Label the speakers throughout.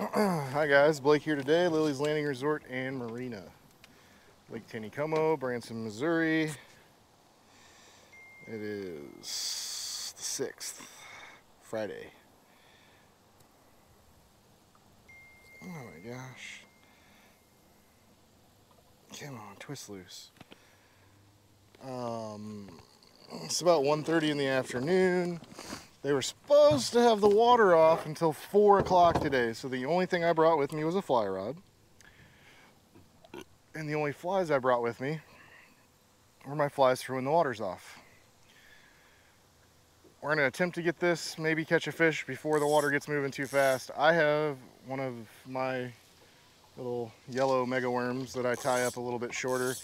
Speaker 1: Hi guys, Blake here today, Lilley's Landing Resort and Marina. Lake Taneycomo, Branson, Missouri. It is the 6th, Friday. Oh my gosh. Come on, twist loose. It's about 1:30 in the afternoon. They were supposed to have the water off until 4 o'clock today, so the only thing I brought with me was a fly rod. And the only flies I brought with me were my flies for when the water's off. We're going to attempt to get this, maybe catch a fish before the water gets moving too fast. I have one of my little yellow mega worms that I tie up a little bit shorter.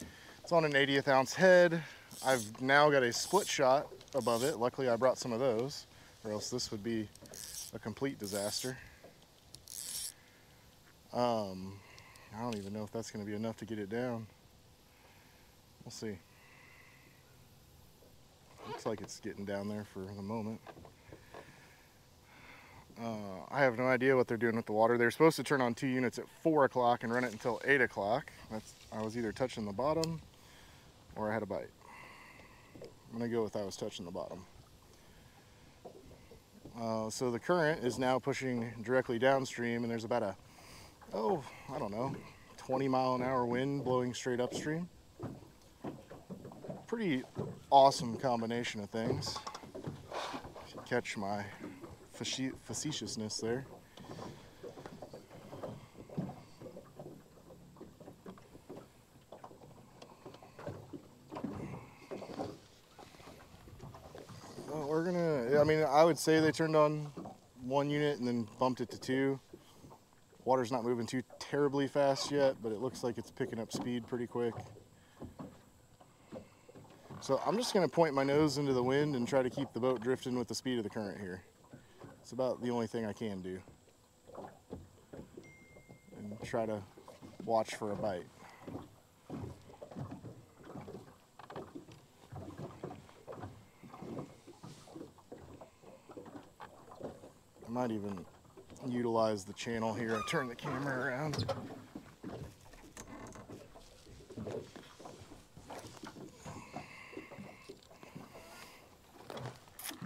Speaker 1: It's on an 1/80th ounce head. I've now got a split shot above it. Luckily I brought some of those, or else this would be a complete disaster. I don't even know if that's going to be enough to get it down. We'll see. Looks like it's getting down there for the moment. I have no idea what they're doing with the water. They're supposed to turn on 2 units at 4 o'clock and run it until 8 o'clock. I was either touching the bottom or I had a bite. I'm going to go with I was touching the bottom. So the current is now pushing directly downstream, and there's about a, I don't know, 20-mile-an-hour wind blowing straight upstream. Pretty awesome combination of things. If you catch my facetiousness there. Well, I would say they turned on 1 unit and then bumped it to 2. Water's not moving too terribly fast yet, but it looks like it's picking up speed pretty quick. So I'm just going to point my nose into the wind and try to keep the boat drifting with the speed of the current here. It's about the only thing I can do. And try to watch for a bite. I might even utilize the channel here and turn the camera around.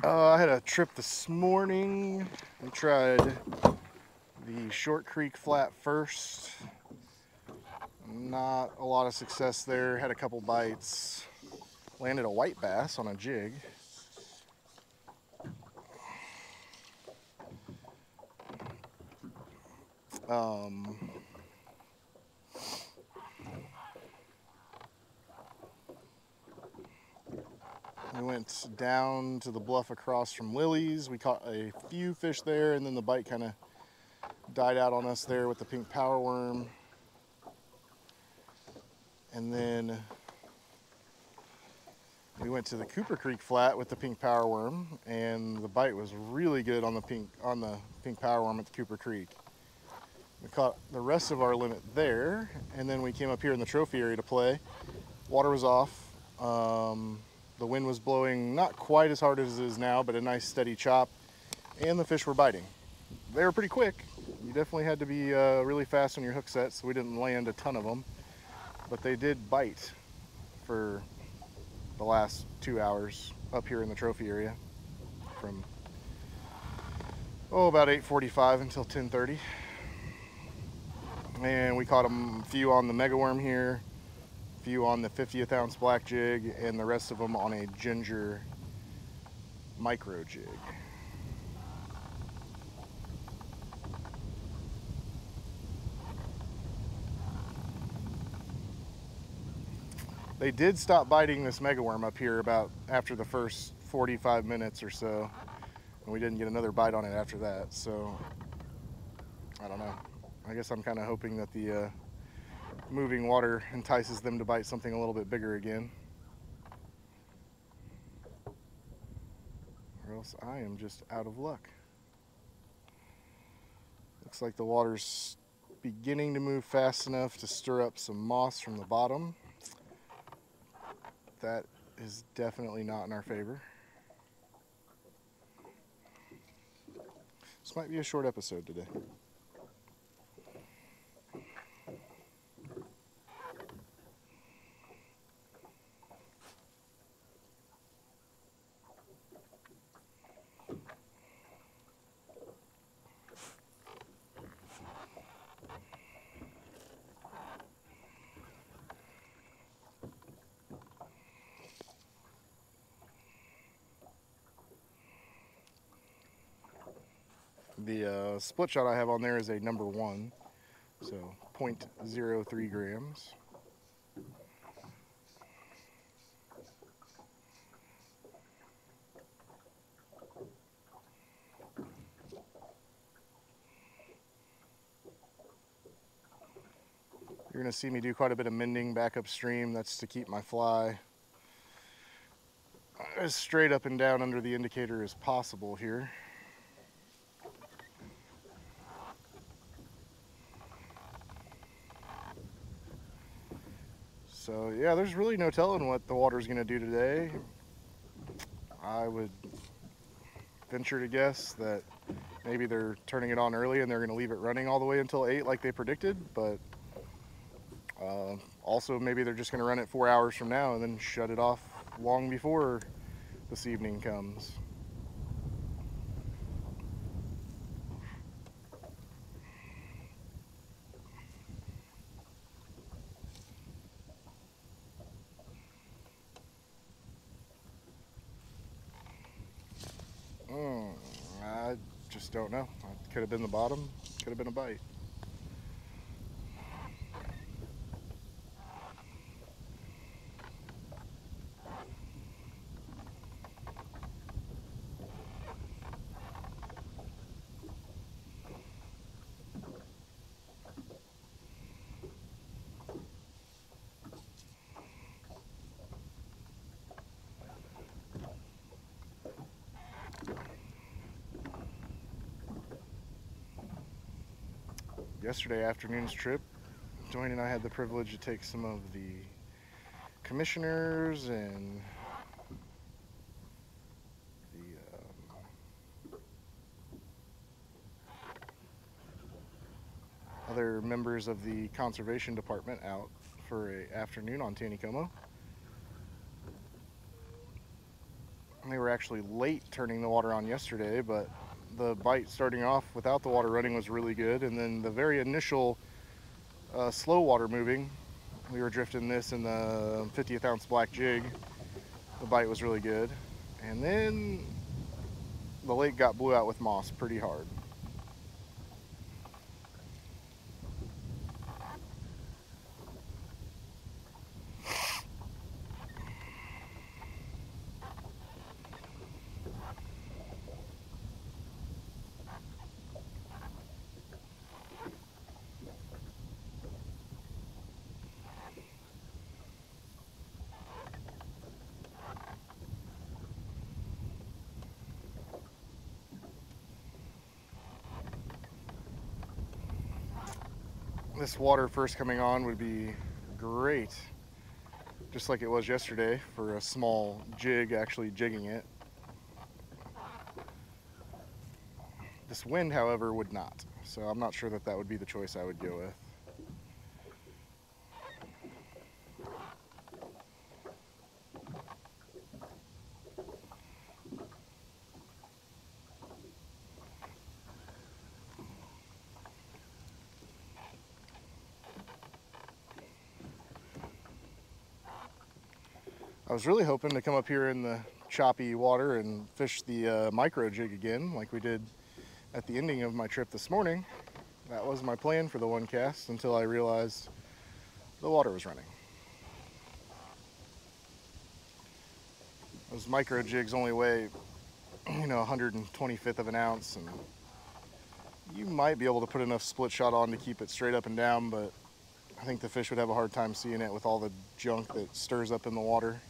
Speaker 1: I had a trip this morning. We tried the Short Creek Flat first. Not a lot of success there. Had a couple bites. Landed a white bass on a jig. We went down to the bluff across from Lilleys. We caught a few fish there, and then the bite kind of died out on us there with the pink power worm. And then we went to the Cooper Creek Flat with the pink power worm, and the bite was really good on the pink power worm at the Cooper Creek. We caught the rest of our limit there, and then we came up here in the trophy area to play. Water was off. The wind was blowing not quite as hard as it is now, but a nice steady chop, and the fish were biting. They were pretty quick. You definitely had to be really fast on your hook set, so we didn't land a ton of them, but they did bite for the last 2 hours up here in the trophy area from about 8:45 until 10:30. And we caught a few on the mega worm here, a few on the 50th ounce black jig, and the rest of them on a ginger micro jig. They did stop biting this mega worm up here about after the first 45 minutes or so, and we didn't get another bite on it after that. So I don't know. I guess I'm kind of hoping that the moving water entices them to bite something a little bit bigger again, or else I am just out of luck. Looks like the water's beginning to move fast enough to stir up some moss from the bottom. That is definitely not in our favor. This might be a short episode today. The split shot I have on there is a number 1, so 0.03 grams. You're going to see me do quite a bit of mending back upstream. That's to keep my fly as straight up and down under the indicator as possible here. So yeah, there's really no telling what the water's going to do today. I would venture to guess that maybe they're turning it on early and they're going to leave it running all the way until 8 like they predicted, but also maybe they're just going to run it 4 hours from now and then shut it off long before this evening comes. I just don't know. It could have been the bottom, could have been a bite. Yesterday afternoon's trip, Dwayne and I had the privilege to take some of the commissioners and the other members of the conservation department out for an afternoon on Taneycomo. They were actually late turning the water on yesterday, but the bite starting off without the water running was really good, and then the very initial slow water moving, we were drifting this in the 50th ounce black jig. The bite was really good, and then the lake got blew out with moss pretty hard. This water first coming on would be great, just like it was yesterday, for a small jig actually jigging it. This wind, however, would not, so I'm not sure that that would be the choice I would go with. I was really hoping to come up here in the choppy water and fish the micro jig again, like we did at the ending of my trip this morning. That was my plan for the one cast until I realized the water was running. Those micro jigs only weigh, 125th of an ounce, and you might be able to put enough split shot on to keep it straight up and down, but I think the fish would have a hard time seeing it with all the junk that stirs up in the water.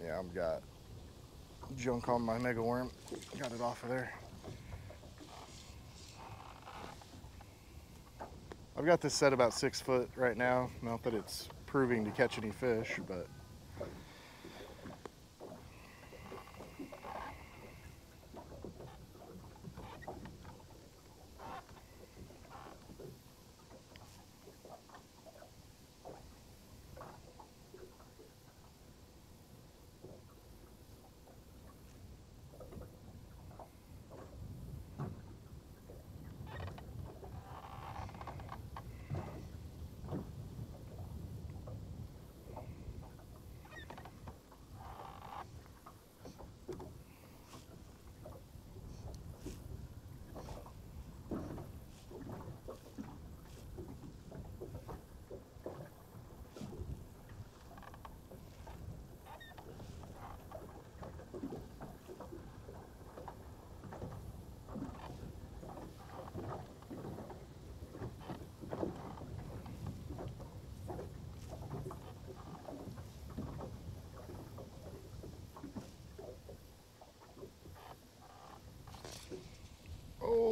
Speaker 1: Yeah, I've got junk on my mega worm. Got it off of there. I've got this set about 6 foot right now. Not that it's proving to catch any fish, but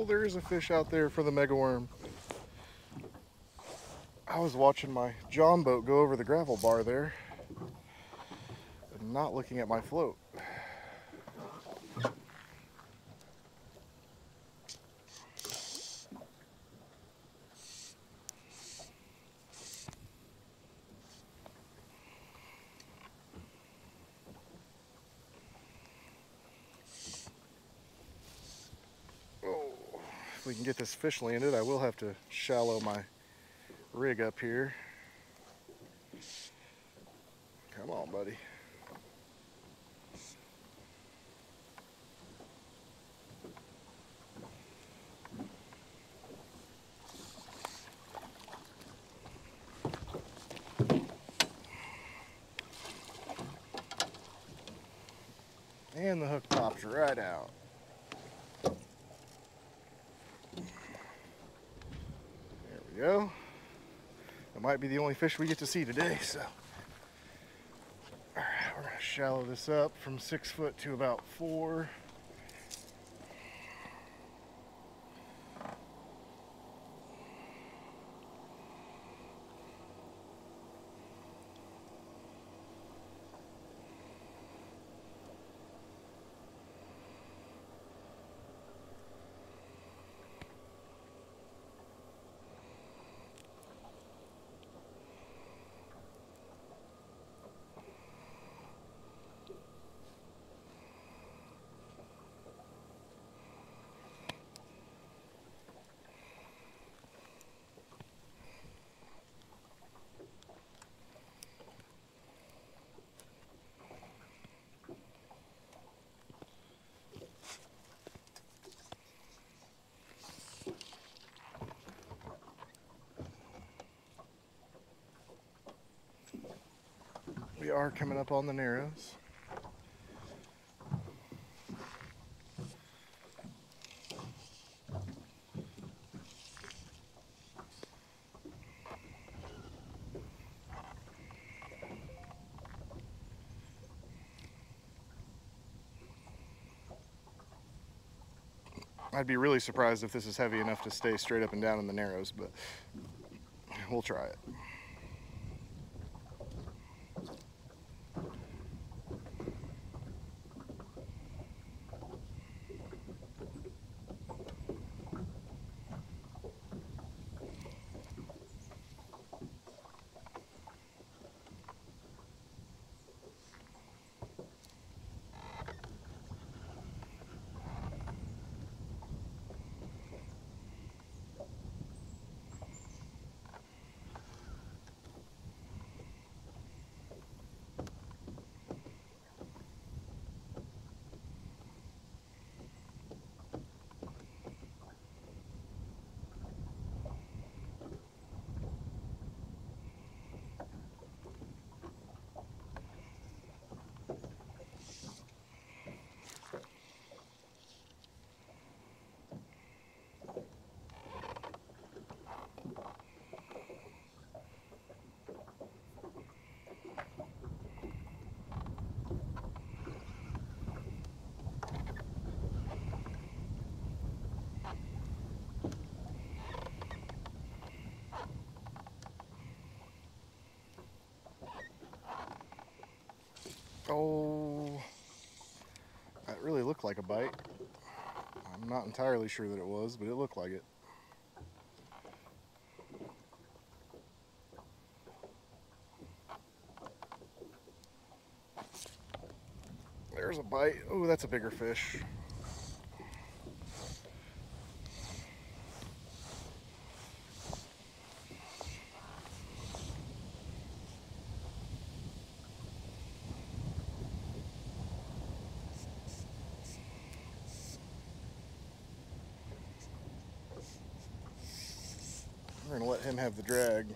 Speaker 1: there is a fish out there for the mega worm. I was watching my John boat go over the gravel bar there and not looking at my float. If we can get this fish landed, I will have to shallow my rig up here. Come on, buddy. And the hook pops right out. There we go. That might be the only fish we get to see today, so. All right, we're gonna shallow this up from 6 foot to about 4. We are coming up on the narrows. I'd be really surprised if this is heavy enough to stay straight up and down in the narrows, but we'll try it. Oh, that really looked like a bite. I'm not entirely sure that it was, but it looked like it. There's a bite. Oh, that's a bigger fish. We're gonna let him have the drag.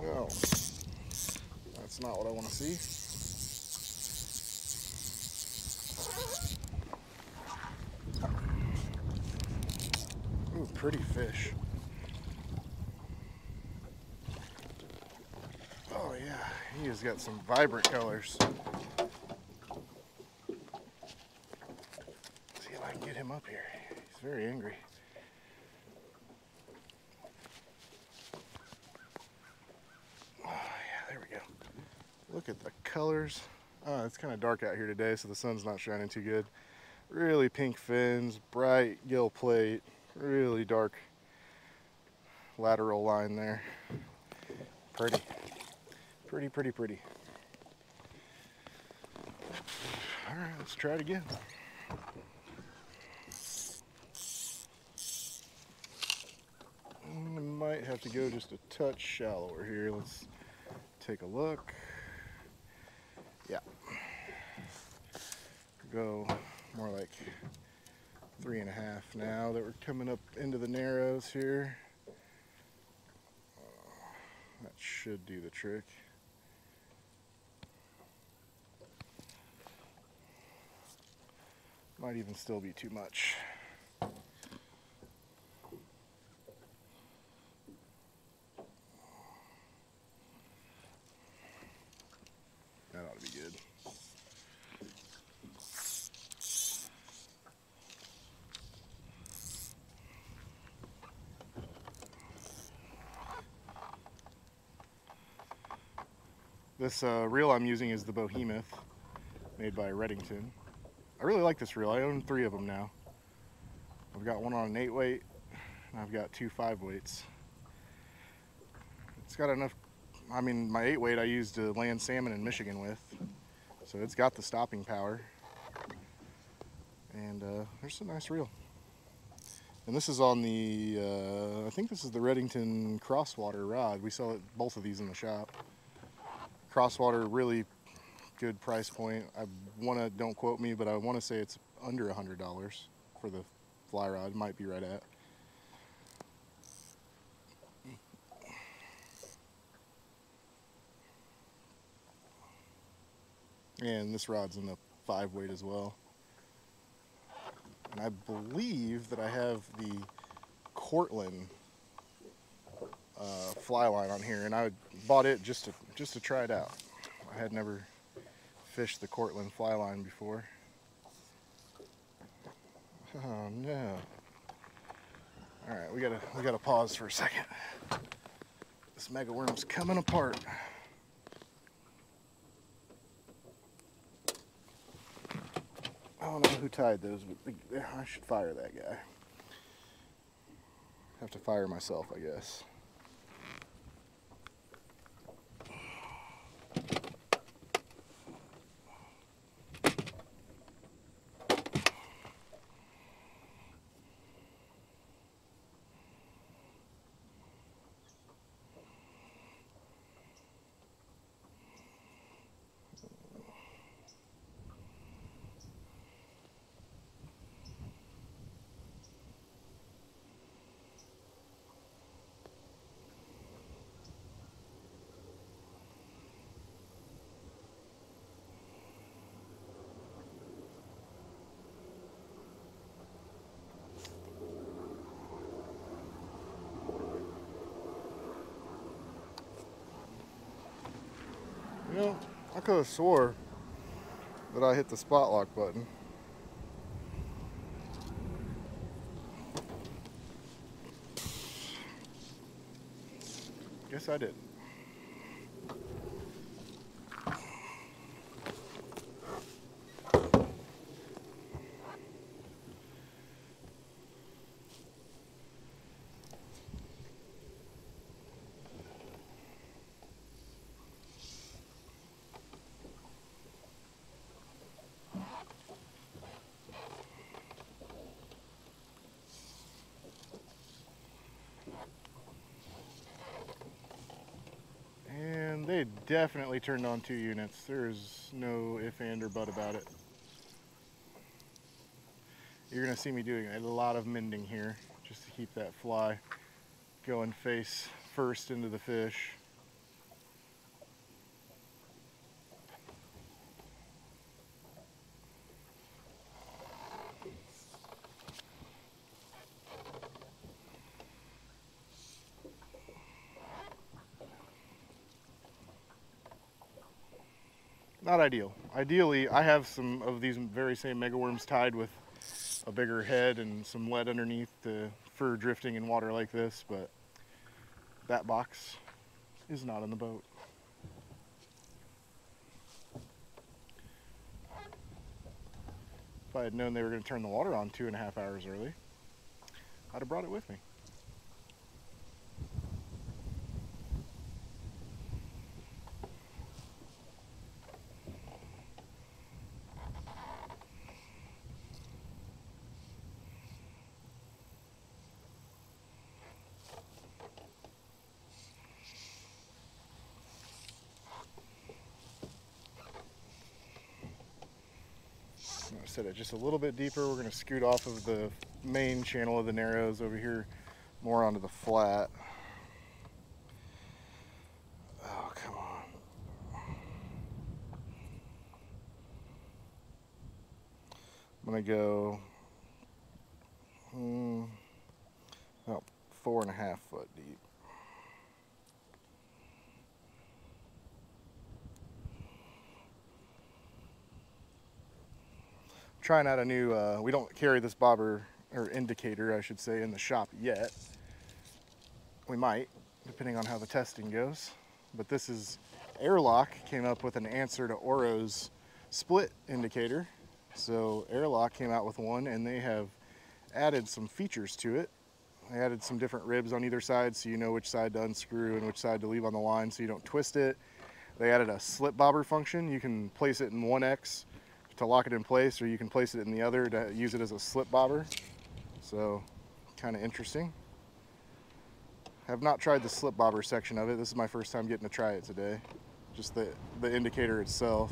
Speaker 1: Oh, that's not what I want to see. Ooh, pretty fish. Oh yeah, he has got some vibrant colors. See if I can get him up here. He's very angry. Oh yeah, there we go. Look at the colors. Oh, it's kind of dark out here today, so the sun's not shining too good. Really pink fins, bright gill plate, really dark lateral line there. Pretty. Pretty, pretty, pretty. Alright, let's try it again. I might have to go just a touch shallower here. Let's take a look. Yeah. Go more like 3.5 now that we're coming up into the narrows here. That should do the trick. Might even still be too much. That ought to be good. This reel I'm using is the Behemoth, made by Reddington. I really like this reel. I own 3 of them now. I've got one on an 8 weight, and I've got 2 5 weights. It's got enough, I mean, my 8 weight I used to land salmon in Michigan with, so it's got the stopping power. And there's a nice reel. And this is on the, I think this is the Reddington Crosswater rod. We sell both of these in the shop. Crosswater, really good price point. Don't quote me, but I want to say it's under $100 for the fly rod. Might be right at. And this rod's in the 5 weight as well. And I believe that I have the Cortland fly line on here, and I bought it just to try it out. I had never fished the Cortland fly line before. Oh no! All right, we gotta pause for a second. This mega worm's coming apart. I don't know who tied those, but I should fire that guy. Have to fire myself, I guess. You know, I could have swore that I hit the spot lock button. Guess I didn't. They definitely turned on 2 units. There's no if, and, or but about it. You're going to see me doing a lot of mending here just to keep that fly going face first into the fish. not ideal. Ideally, I have some of these very same megaworms tied with a bigger head and some lead underneath for drifting in water like this, but that box is not in the boat. If I had known they were going to turn the water on 2.5 hours early, I'd have brought it with me. I'm going to set it just a little bit deeper. We're going to scoot off of the main channel of the Narrows over here more onto the flat. Oh, come on. I'm going to go about 4.5 foot deep. Trying out a new, we don't carry this bobber, or indicator I should say, in the shop yet. We might, depending on how the testing goes. But this is, Airlock came up with an answer to Oro's split indicator. So Airlock came out with one, and they have added some features to it. They added some different ribs on either side, so you know which side to unscrew and which side to leave on the line so you don't twist it. They added a slip bobber function. You can place it in 1X to lock it in place, or you can place it in the other to use it as a slip bobber. So kind of interesting. Have not tried the slip bobber section of it. This is my first time getting to try it today. Just the indicator itself.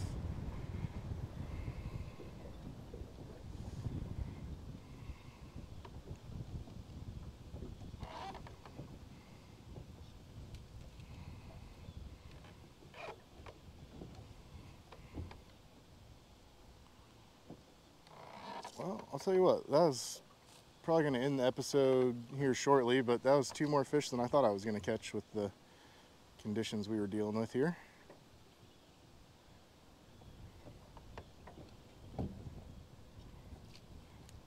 Speaker 1: Well, I'll tell you what, that was probably going to end the episode here shortly, but that was 2 more fish than I thought I was going to catch with the conditions we were dealing with here.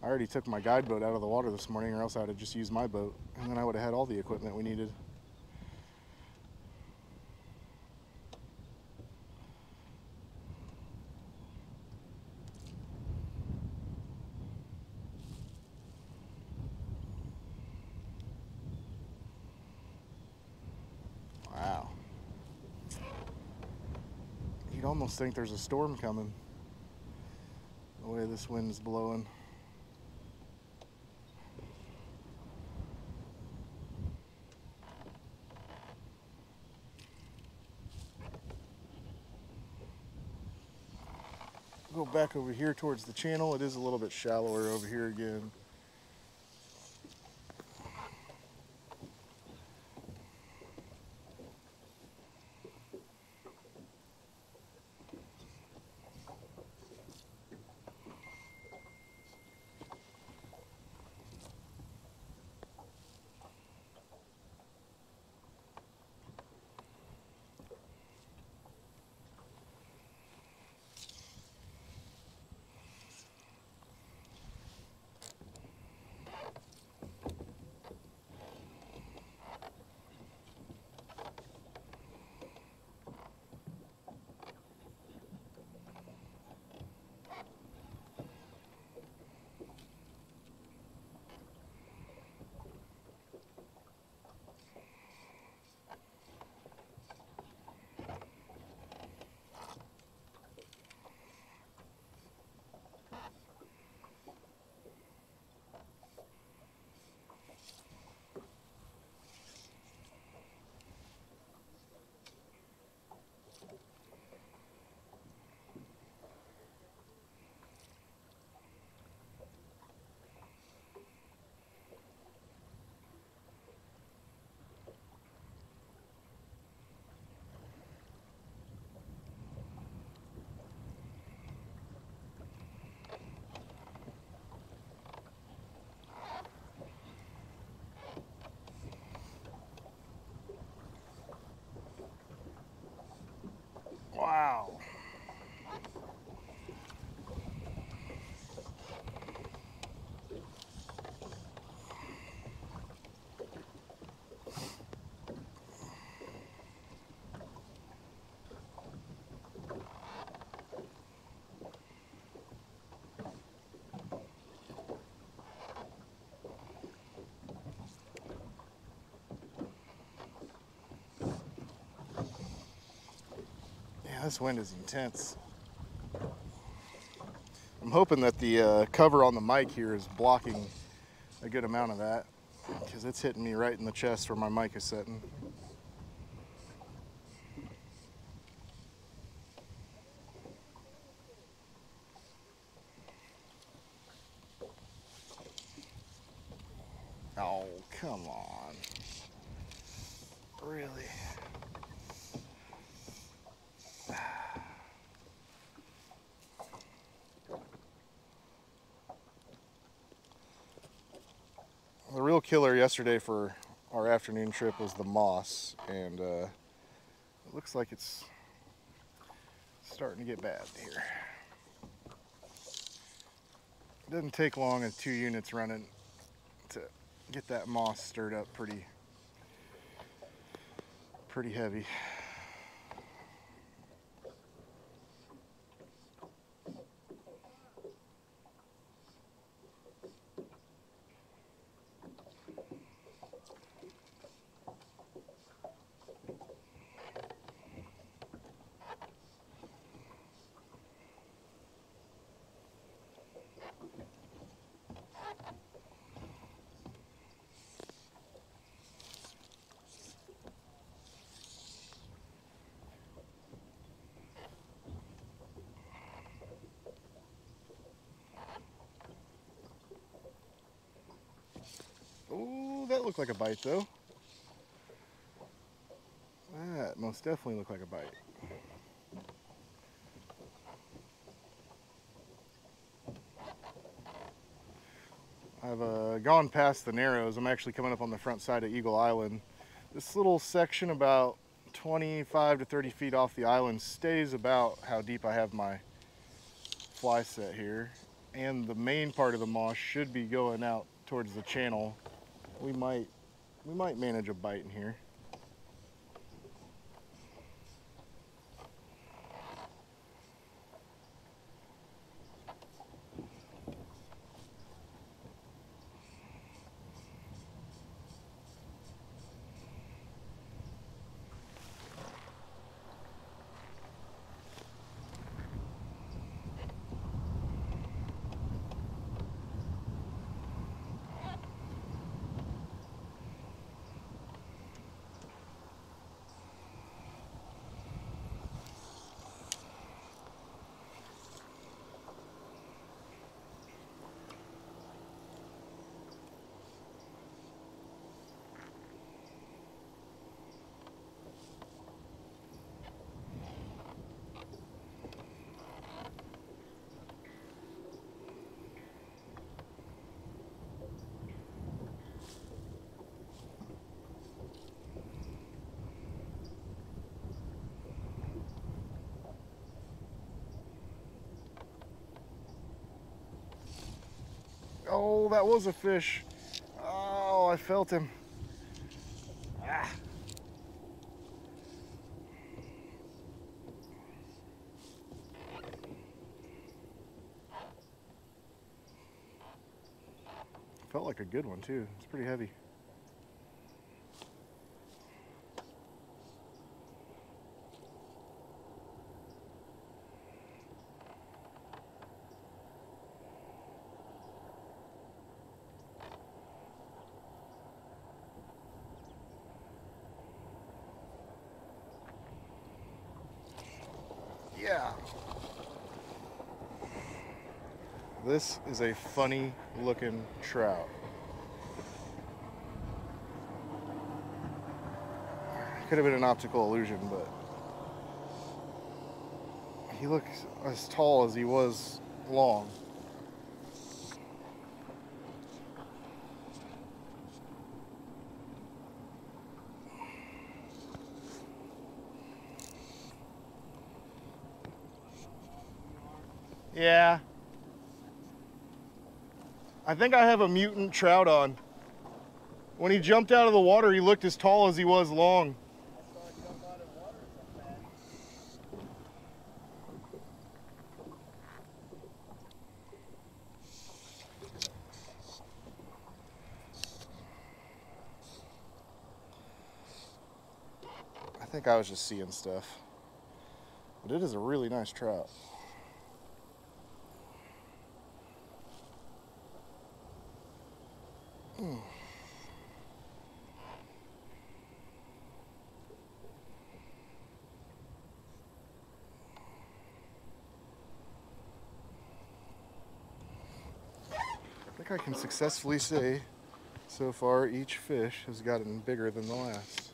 Speaker 1: I already took my guide boat out of the water this morning, or else I would have just used my boat, and then I would have had all the equipment we needed. Wow. You'd almost think there's a storm coming, the way this wind's blowing. Go back over here towards the channel. It is a little bit shallower over here again. this wind is intense. I'm hoping that the cover on the mic here is blocking a good amount of that, because it's hitting me right in the chest where my mic is sitting. Oh, come on. Really? The real killer yesterday for our afternoon trip was the moss, and it looks like it's starting to get bad here. It doesn't take long at 2 units running to get that moss stirred up pretty heavy. Oh, that looked like a bite though. That most definitely looked like a bite. I've gone past the narrows. I'm actually coming up on the front side of Eagle Island. This little section about 25 to 30 feet off the island stays about how deep I have my fly set here. And the main part of the moss should be going out towards the channel. We might manage a bite in here. Oh, that was a fish. Oh, I felt him. Ah. Felt like a good one too. It's pretty heavy. Yeah. This is a funny looking trout. Could have been an optical illusion, but he looks as tall as he was long. Yeah. I think I have a mutant trout on. When he jumped out of the water, he looked as tall as he was long. I think I was just seeing stuff. But it is a really nice trout. I think I can successfully say so far each fish has gotten bigger than the last.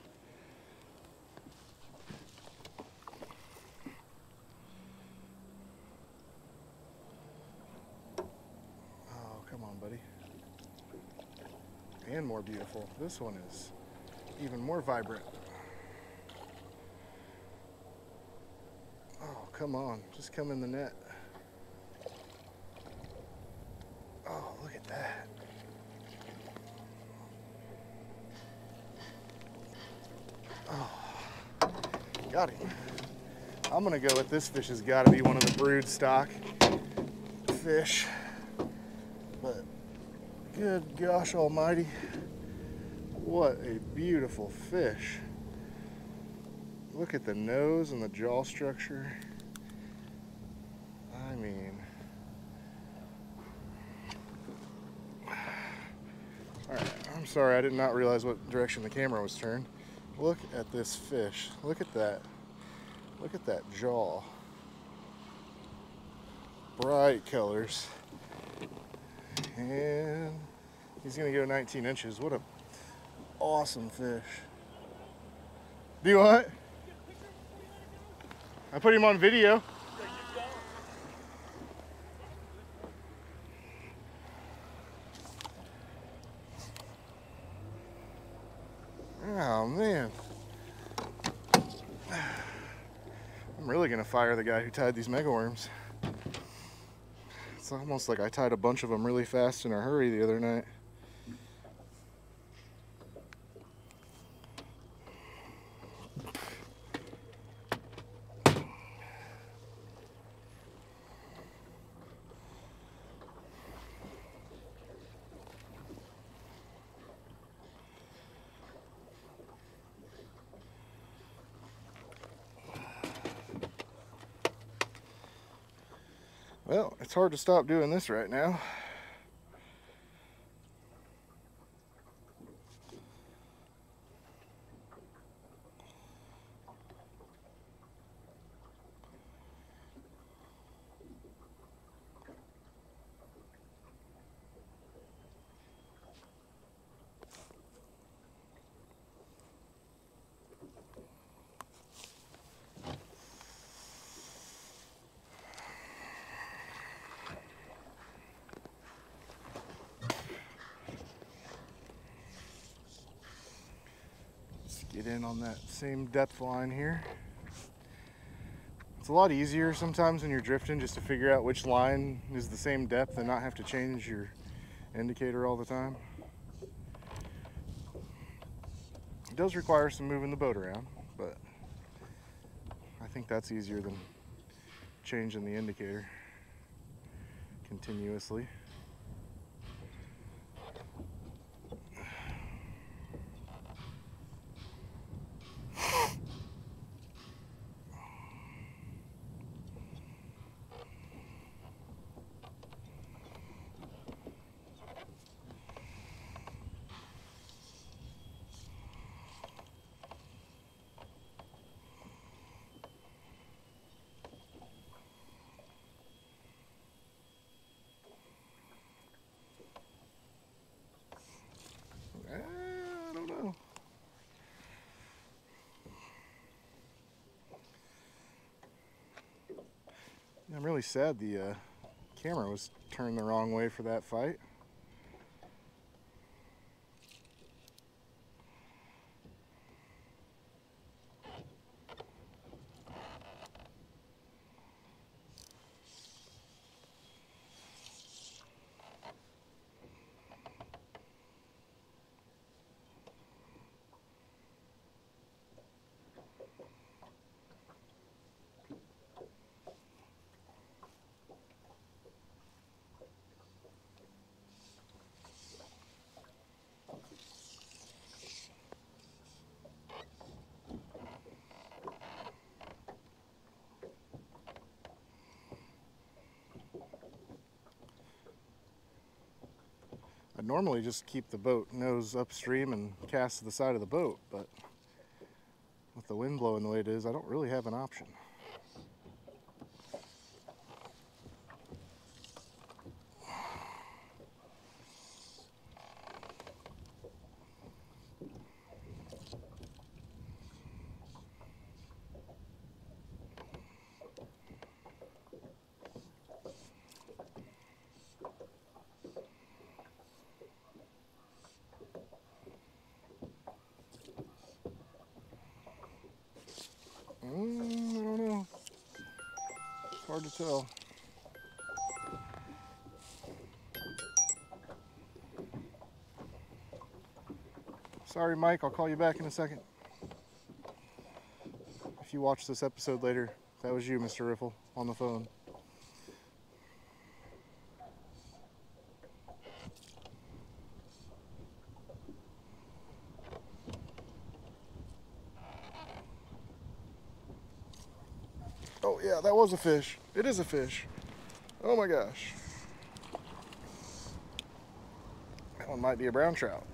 Speaker 1: Oh, come on, buddy. And more beautiful. This one is even more vibrant. Oh, come on. Just come in the net. Oh, look at that. Oh, got him. I'm gonna go with this fish has got to be one of the brood stock fish. But good gosh almighty, what a beautiful fish. Look at the nose and the jaw structure. I mean, alright, I'm sorry, I did not realize what direction the camera was turned. Look at this fish. Look at that. Look at that jaw. Bright colors. And he's gonna go 19 inches. What a awesome fish. Do you what? I put him on video. Oh man. I'm really gonna fire the guy who tied these megaworms. It's almost like I tied a bunch of them really fast in a hurry the other night. Well, it's hard to stop doing this right now. Get in on that same depth line here. It's a lot easier sometimes when you're drifting just to figure out which line is the same depth and not have to change your indicator all the time. It does require some moving the boat around, but I think that's easier than changing the indicator continuously. I don't know. I'm really sad the camera was turned the wrong way for that fight. I'd normally just keep the boat nose upstream and cast to the side of the boat, but with the wind blowing the way it is, I don't really have an option. I don't know. It's hard to tell. Sorry, Mike, I'll call you back in a second. If you watch this episode later, that was you, Mr. Riffle, on the phone. Oh yeah, that was a fish. It is a fish. Oh my gosh. That one might be a brown trout.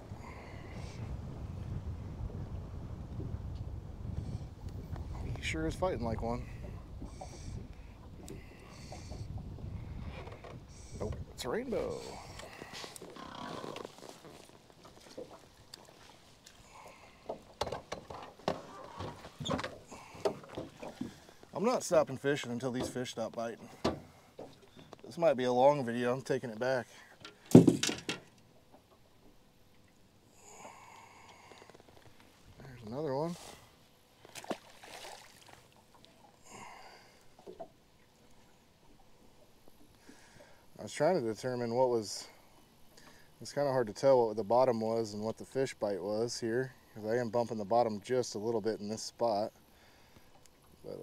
Speaker 1: He sure is fighting like one. Nope, it's a rainbow. I'm not stopping fishing until these fish stop biting. This might be a long video, I'm taking it back. There's another one. I was trying to determine what was, it's kind of hard to tell what the bottom was and what the fish bite was here, because I am bumping the bottom just a little bit in this spot. But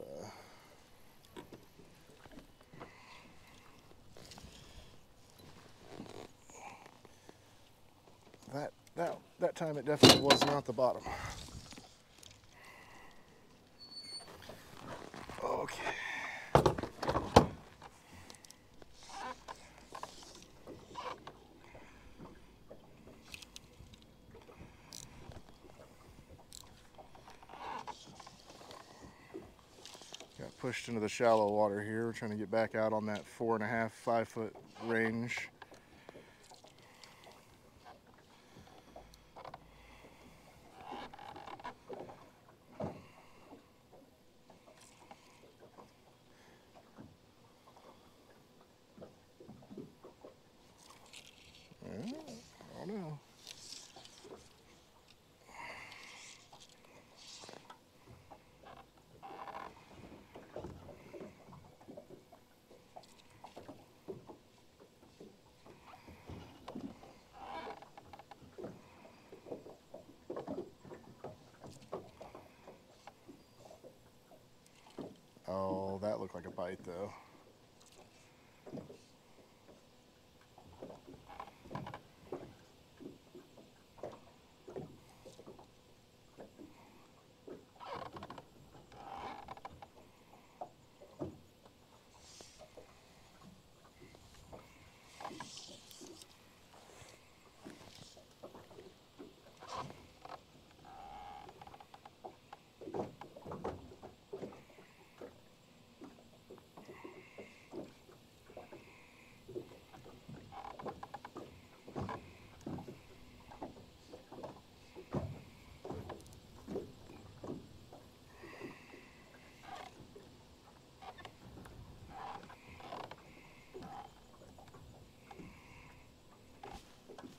Speaker 1: that time it definitely was not the bottom. Okay. Got pushed into the shallow water here. We're trying to get back out on that 4.5, 5 foot range. I don't know. Oh, that looked like a bite though.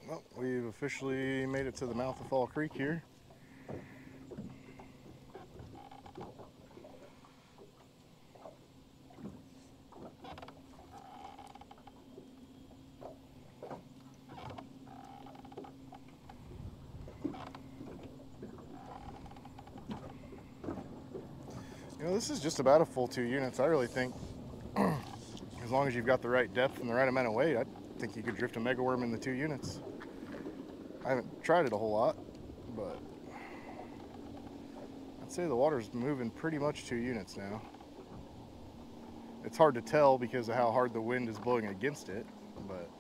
Speaker 1: Well, we've officially made it to the mouth of Fall Creek here. You know, this is just about a full 2 units. I really think as long as you've got the right depth and the right amount of weight, I think you could drift a megaworm in the 2 units. I haven't tried it a whole lot, but I'd say the water's moving pretty much 2 units now. It's hard to tell because of how hard the wind is blowing against it, but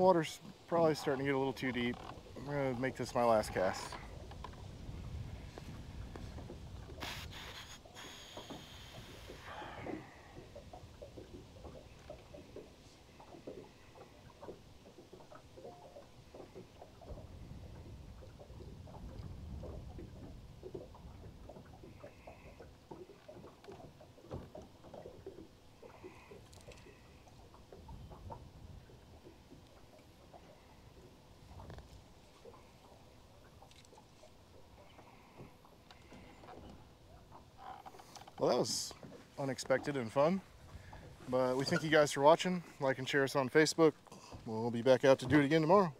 Speaker 1: water's probably starting to get a little too deep. I'm gonna make this my last cast. Well, that was unexpected and fun, but we thank you guys for watching. Like and share us on Facebook. We'll be back out to do it again tomorrow.